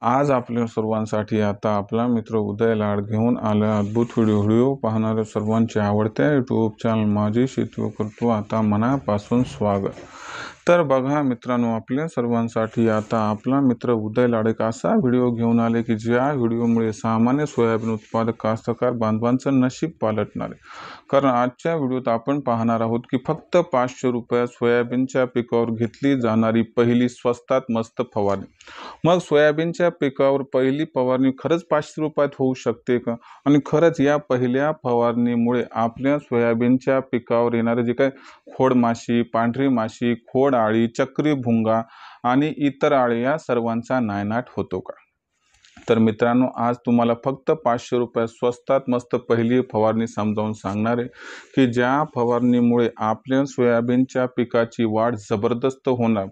आज आपल्या सर्वांसाठी आता आपला मित्र उदय लाड घेऊन आला अद्भुत व्हिडिओ पाहणाऱ्या सर्वांचे आवडत्या यूट्यूब चॅनल माझी शेती करतो आता मनापासून स्वागत। तर बघा मित्रांनो, आपल्या सर्वांसाठी आता आपला मित्र उदय लाड एक असा व्हिडिओ घेऊन आले की ज्या व्हिडिओमुळे सामान्य सोयाबीन उत्पादक कास्तकार बांधवांचं नशीब पालटणार आहे। कारण आजच्या व्हिडिओत आपण पाहणार आहोत की फक्त 500 रुपयात सोयाबीनच्या पिकावर घेतली जाणारी पहिली स्वस्तात मस्त फवारणी। मग सोयाबीनच्या पिकावर पहिली फवारणी खरंच 500 रुपयात होऊ शकते का? आणि खरंच या पहिल्या फवारणीमुळे आपल्या सोयाबीनच्या पिकावर येणारे जे काही खोडमाशी, पांढरी माशी, खोड आळी, चक्री भुंगा आणि इतर आळी या सर्वांचा नायनाट होतो का? तर मित्रांनो, आज तुम्हाला फक्त 500 रुपयात स्वस्तात मस्त पहिली फवारणी समजावून सांगणार आहे की ज्या फवारणीमुळे आपल्या सोयाबीनच्या पिकाची वाढ जबरदस्त होणार,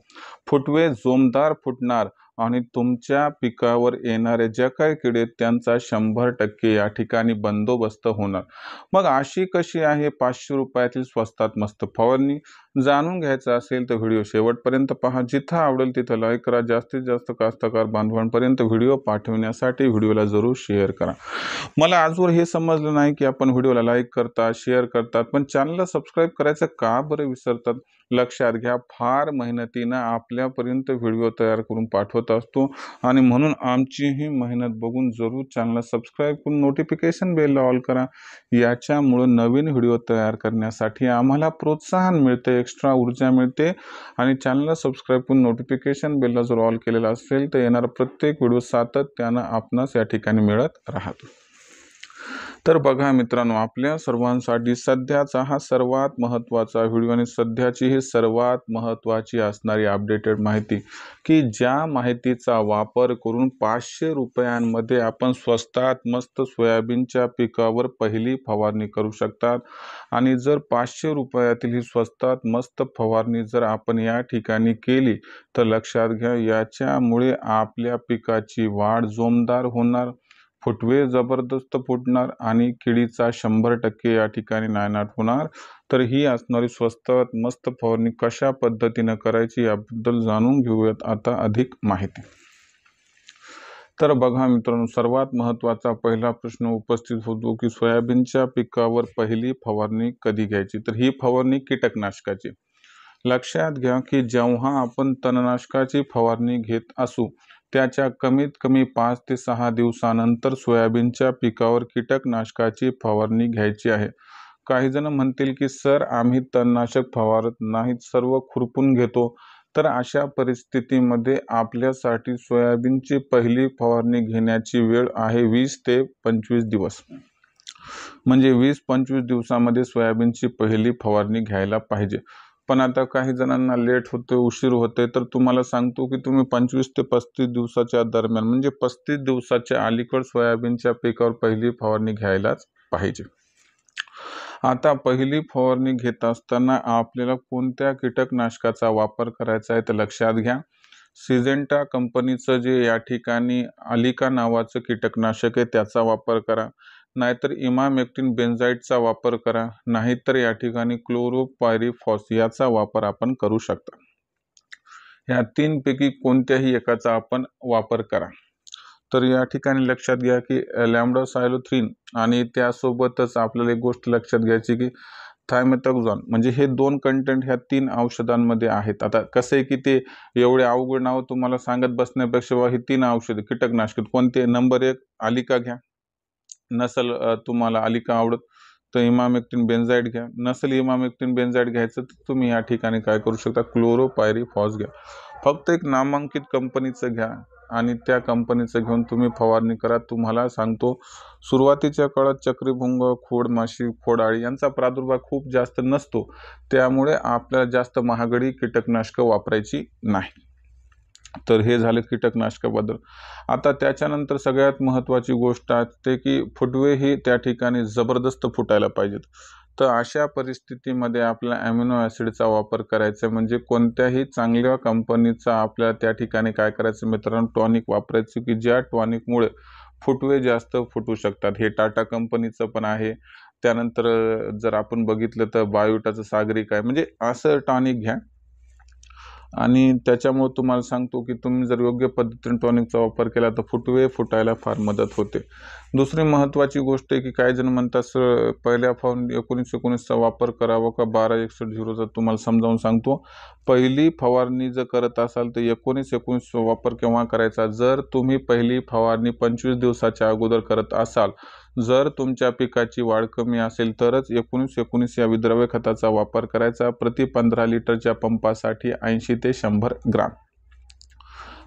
फुटवे जोमदार फुटणार आणि तुमच्या पिकावर येणारे ज्या काही किडे त्यांचा 100% या ठिकाणी बंदोबस्त होणार। मग अशी कशी आहे 500 रुपयातील स्वस्तात मस्त फवारणी? जाणून घ्यायचं असेल तर व्हिडिओ शेवटपर्यंत पहा। जिथं आवडेल तिथं लाईक करा। जास्तीत जास्त कास्तकार बांधवांपर्यंत व्हिडिओ पाठवण्यासाठी व्हिडिओला जरूर शेअर करा। मला आजवर हे समजलं नाही की आपण व्हिडिओला लाईक करतात, शेअर करतात, पण चॅनलला सबस्क्राईब करायचं का बरं विसरतात? लक्षात घ्या, फार मेहनतीनं आपल्यापर्यंत व्हिडिओ तयार करून पाठवत असतो आणि म्हणून आमची ही मेहनत बघून जरूर चॅनलला सबस्क्राईब करून नोटिफिकेशन बेलला ऑल करा। याच्यामुळे नवीन व्हिडिओ तयार करण्यासाठी आम्हाला प्रोत्साहन मिळते, एक्स्ट्रा ऊर्जा मिळते आणि चॅनलला सबस्क्राईब करून नोटिफिकेशन बेलला जर ऑल केलेला असेल तर येणारा प्रत्येक व्हिडिओ सातत्यानं आपणास या ठिकाणी मिळत राहतो। तर बघा मित्रांनो, आपल्या सर्वांसाठी सध्याचा हा सर्वात महत्त्वाचा व्हिडिओ आणि सध्याची ही सर्वात महत्त्वाची असणारी अपडेटेड माहिती की ज्या माहितीचा वापर करून 500 रुपयांमध्ये आपण स्वस्तात मस्त सोयाबीनच्या पिकावर पहिली फवारणी करू शकतात। आणि जर 500 रुपयातील ही स्वस्तात मस्त फवारणी जर आपण या ठिकाणी केली तर लक्षात घ्या, याच्यामुळे आपल्या पिकाची वाढ जोमदार होणार, फुटवे जबरदस्त फुटणार आणि किडीचा 100% या ठिकाणी नायनाट होणार। तर ही असणारी स्वस्तात मस्त फवारणी कशा पद्धतीने करायची याबद्दल जाणून घेऊयात आता अधिक माहिती। तर बघा मित्रांनो, सर्वात महत्त्वाचा पहिला प्रश्न उपस्थित होतो की सोयाबीनच्या पिकावर पहिली फवारणी कधी घ्यायची? तर ही फवारणी कीटकनाशकाची। लक्षात घ्या की जेव्हा आपण तणनाशकाची फवारणी घेत असू त्याच्या कमीत कमी 5 ते 6 दिवसानंतर सोयाबीनच्या पिकावर कीटकनाशकाची फवारणी घ्यायची आहे। काही जण म्हणतील की सर, आम्ही तणनाशक फवारत नाहीत, सर्व खुरपून घेतो। तर अशा परिस्थितीमध्ये आपल्यासाठी सोयाबीनची पहिली फवारणी घेण्याची वेळ आहे 20 ते 25 दिवस। म्हणजे 20-25 दिवसामध्ये सोयाबीनची पहिली फवारणी घ्यायला पाहिजे। पण आता काही जणांना लेट होते, उशीर होते, तर तुम्हाला सांगतो की तुम्ही 25 ते 35 दिवसाच्या दरम्यान म्हणजे 35 दिवसाच्या अलीकड सोयाबीनच्या पिकावर पहिली फवारणी घ्यायलाच पाहिजे। आता पहिली फवारणी घेत असताना आपल्याला कोणत्या कीटकनाशकाचा वापर करायचा आहे तर लक्षात घ्या, सिजेंटा कंपनीचं जे या ठिकाणी अलिका नावाचं कीटकनाशक आहे त्याचा वापर करा, नाहीतर इमामेक्टिन बेंजाइटचा वापर करा, नाहीतर या ठिकाणी क्लोरोपायरीफॉस याचा वापर आपण करू शकता। या तीनपैकी कोणत्याही एकाचा आपण वापर करा। तर या ठिकाणी लक्षात घ्या की लॅम्बडासायलोथ्रिन आणि त्यासोबतच आपल्याला एक गोष्ट लक्षात घ्यायची की थायमेथाक्झोन, म्हणजे हे 2 कंटेंट ह्या 3 औषधांमध्ये आहेत। आता कसं आहे की ते एवढे अवघड नाव तुम्हाला सांगत बसण्यापेक्षा ही 3 औषधे कीटकनाशक कोणते? नंबर 1 अलिका घ्या, नसल तुम्हाला अलिका आवडत तर इमामेक्टिन बेंजाइट घ्या, नसल इमामेक्टिन बेंजाइट घ्यायचं तर तुम्ही या ठिकाणी काय करू शकता, क्लोरोपायरीफॉस घ्या। फक्त एक नामांकित कंपनीचं घ्या आणि त्या कंपनीचं घेऊन तुम्ही फवारणी करा। तुम्हाला सांगतो, सुरुवातीच्या काळात चक्रीभुंग, खोडमाशी, खोडाळी यांचा प्रादुर्भाव खूप जास्त नसतो, त्यामुळे आपल्याला जास्त महागडी कीटकनाशकं वापरायची नाही। तर हे झालं कीटकनाशकाबद्दल। आता त्याच्यानंतर सगळ्यात महत्त्वाची गोष्ट असते की फुटवे ही त्या ठिकाणी जबरदस्त फुटायला पाहिजेत। तर अशा परिस्थितीमध्ये आपल्याला ॲमिनो ॲसिडचा वापर करायचा, म्हणजे कोणत्याही चांगल्या कंपनीचा आपल्याला त्या ठिकाणी काय करायचं मित्रांनो, टॉनिक वापरायचं की ज्या टॉनिकमुळे फुटवे जास्त फुटू शकतात। हे टाटा कंपनीचं पण आहे, त्यानंतर जर आपण बघितलं तर बायोटाचं सागरिक आहे, म्हणजे असं टॉनिक घ्या। आणि त्याच्यामुळे तुम्हाला सांगतो की तुम्ही जर योग्य पद्धतीने टॉनिकचा वापर केला तर फुटवे फुटायला फार मदत होते. दुसरी महत्त्वाची गोष्ट आहे की काही जण म्हणतात सर पहिल्या फवारणी 19-19चा वापर करावा का 12-61-0चा, तुम्हाला समजावून सांगतो. पहिली फवारणी जर करत असाल तर 19-19चा वापर केव्हा करायचा, जर तुम्ही पहिली फवारणी 25 दिवसाच्या अगोदर करत असाल, जर तुमच्या पिकाची वाढ कमी असेल तरच 19-19 या विद्रव्य खताचा वापर करायचा प्रति 15 लिटरच्या पंपासाठी 80 ते 100 ग्राम.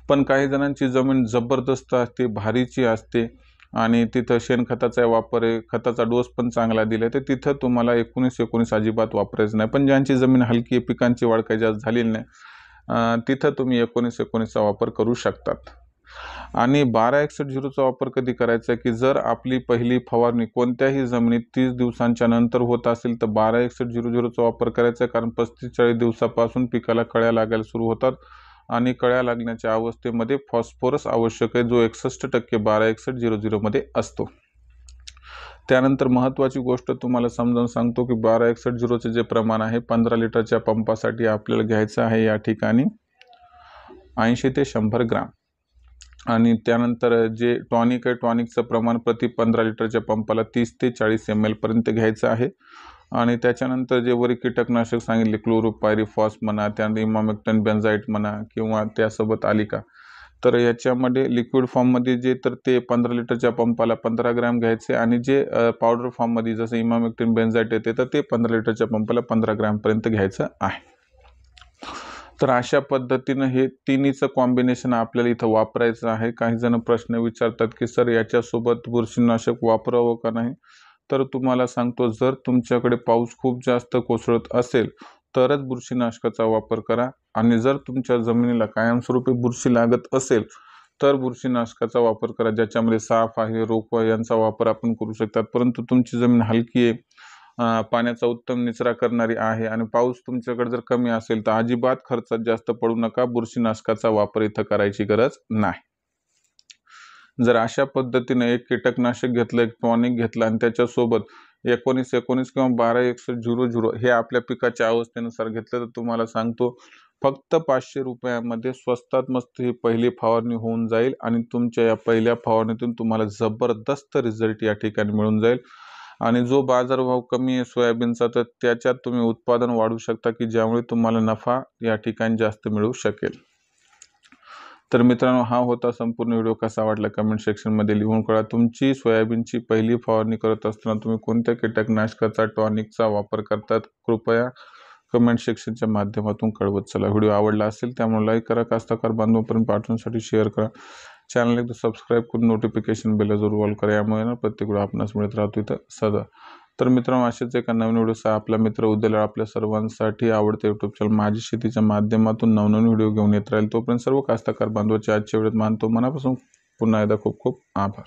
पण काही जणांची जमीन जबरदस्त असते, भारीची असते आणि तिथं शेणखताचा वापर आहे, खताचा डोस पण चांगला दिला तर तिथं तुम्हाला 19-19 अजिबात वापरायचं नाही. पण ज्यांची जमीन हलकी आहे, पिकांची वाढ काही जास्त झालेली नाही, तिथं तुम्ही 19-19चा वापर करू शकतात. आणि 12-61-0चा वापर कधी करायचा की जर आपली पहिली फवारणी कोणत्याही जमिनीत 30 दिवसांच्या नंतर होत असेल तर 12-61-00चा वापर करायचा, कारण 35-40 दिवसापासून पिकाला कळ्या लागायला सुरू होतात आणि कळ्या लागण्याच्या अवस्थेमध्ये फॉस्फरस आवश्यक आहे, जो 61% 12-61-00 मध्ये असतो. त्यानंतर महत्त्वाची गोष्ट तुम्हाला समजावून सांगतो की 12-61-0चे जे प्रमाण आहे 15 लिटरच्या पंपासाठी आपल्याला घ्यायचं आहे या ठिकाणी 80 ते 100 ग्राम. आणि त्यानंतर जे टॉनिक आहे, टॉनिकचं प्रमाण प्रति 15 लिटरच्या पंपाला 30 ते 40 ml पर्यंत घ्यायचं आहे. आणि त्याच्यानंतर जे वरी कीटकनाशक सांगितले, क्लोरोपायरिफॉस म्हणा, त्यानंतर इमामेक्टिन बेंझाइट म्हणा किंवा त्यासोबत आलिका, तर याच्यामध्ये लिक्विड फॉर्ममध्ये जे तर ते 15 लिटरच्या पंपाला 15 ग्रॅम घ्यायचे आणि जे पावडर फॉर्ममध्ये जसं इमामेक्टिन बेंझाइट येते तर ते 15 लिटरच्या पंपाला 15 ग्रॅमपर्यंत घ्यायचं आहे. तर अशा पद्धतीनं हे तिन्हीचं कॉम्बिनेशन आपल्याला इथं वापरायचं आहे. काही जण प्रश्न विचारतात की सर याच्यासोबत बुरशीनाशक वापरावं का नाही, तर तुम्हाला सांगतो जर तुमच्याकडे पाऊस खूप जास्त कोसळत असेल तरच बुरशीनाशकाचा वापर करा आणि जर तुमच्या जमिनीला कायमस्वरूपी बुरशी लागत असेल तर बुरशीनाशकाचा वापर करा, ज्याच्यामध्ये साफ आहे, रोगवा यांचा वापर आपण करू शकतात. परंतु तुमची जमीन हलकी आहे, पाण्याचा उत्तम निचरा करणारी आहे आणि पाऊस तुमच्याकडे जर कमी असेल तर अजिबात खर्चात जास्त पडू नका, बुरशीनाशकाचा वापर इथं करायची गरज नाही. जर अशा पद्धतीने एक कीटकनाशक घेतलं, एक टॉनिक घेतलं आणि त्याच्यासोबत 19-19 किंवा 12-61-00 हे आपल्या पिकाच्या अवस्थेनुसार घेतलं तर तुम्हाला सांगतो फक्त 500 रुपयामध्ये स्वस्तात मस्त ही पहिली फवारणी होऊन जाईल आणि तुमच्या या पहिल्या फवारणीतून तुम्हाला जबरदस्त रिझल्ट या ठिकाणी मिळून जाईल. आणि जो बाजारभाव कमी आहे सोयाबीनचा तर त्याच्यात तुम्ही उत्पादन वाढवू शकता की ज्यामुळे तुम्हाला नफा या ठिकाणी जास्त मिळू शकेल. तर मित्रांनो, हा होता संपूर्ण व्हिडिओ. कसा वाटला कमेंट सेक्शनमध्ये लिहून कळवा. तुमची सोयाबीनची पहिली फवारणी करत असताना तुम्ही कोणत्या कीटकनाशकाचा टॉनिकचा वापर करतात कृपया कमेंट सेक्शनच्या माध्यमातून कळवत चला. व्हिडिओ आवडला असेल त्यामुळे लाईक करा, कास्तकार बांधवांपर्यंत पाठवण्यासाठी शेअर करा, चॅनल एकदा सबस्क्राईब करून नोटिफिकेशन बेल जरूर ऑल करा, यामुळे ना प्रत्येक वेळा आपणास मिळत राहतो इथं सदा. तर मित्रांनो, असेच एका नवीन व्हिडिओसह आपला मित्र उद्याला आपल्या सर्वांसाठी आवडते यूट्यूब चॅनल माझी शेतीच्या माध्यमातून नवनवीन व्हिडिओ घेऊन येत राहील. तोपर्यंत सर्व कास्तकार बांधवांचे आजच्या व्हिडिओत मानतो मनापासून पुन्हा एकदा खूप खूप आभार.